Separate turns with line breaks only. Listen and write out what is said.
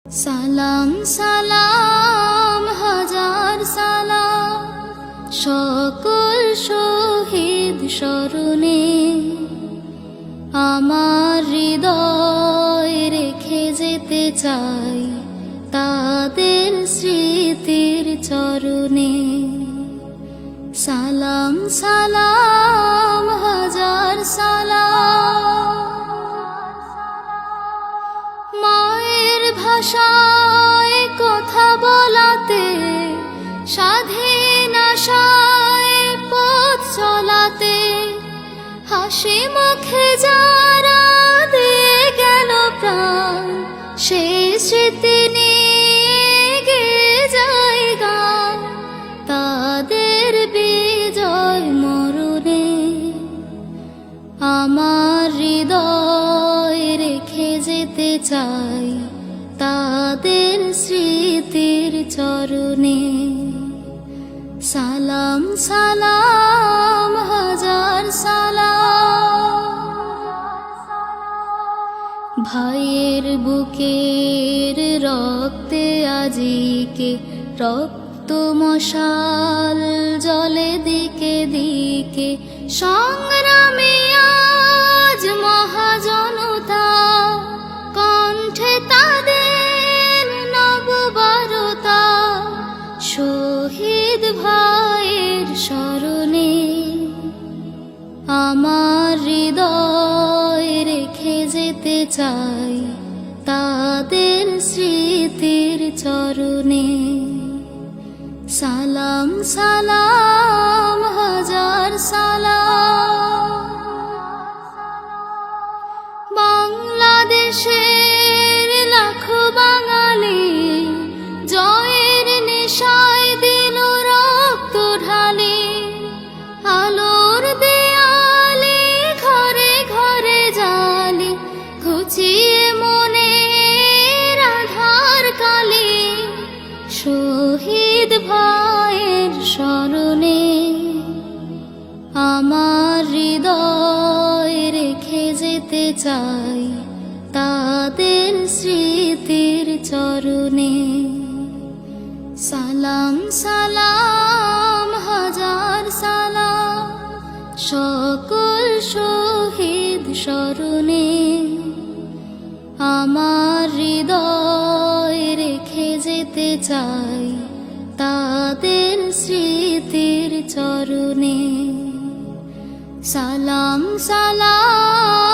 সালাম সালাম হাজার সালাম সকল শহীদ স্মরণে, আমার হৃদয় রেখে যেতে চাই তাদের স্মৃতির চরণে। সালাম সালাম হাজার সালাম, মায়ের ভাষায় কথা বলাতে, স্বাধীন আশায় পথ চলাতে, হাসি মুখে যারা দিয়ে গেল প্রাণ, সেই স্মৃতি নিয়ে গেয়ে যায় গান তাদের বিজয় মরণে। আমার হৃদয় রেখে যেতে চাই তাদের স্মৃতির চরণে। সালাম সালাম হাজার সালাম, ভাইয়ের বুকের রক্তে আজিকে রক্ত মশাল জলে দিকে দিকে, সংগ্রামে আজ মহাজনতা, কণ্ঠে তাদের নববারতা, শহীদ ভাইয়ের স্মরণে। আমার হৃদয় রেখে যেতে চাই তাদের স্মৃতির চরণে। সালাম সালাম হাজার সালাম, বাংলাদেশের লাখো বাঙালি জয়ের নেশায় দিল রক্ত ঢালি, আলোর দেয়ালে ঘরে ঘরে জালি, ঘুচিয়ে মনের আধার কালি, শহীদ ভাইয়ের স্মরণে। আমার হৃদয় রেখে যেতে চাই তাদের স্মৃতির চরণে। সালাম সালাম হাজার সালাম, সকল শহীদ স্মরণে। আমার হৃদয় রেখে যেতে চাই তাদের স্মৃতির চরণে। সালাম সালাম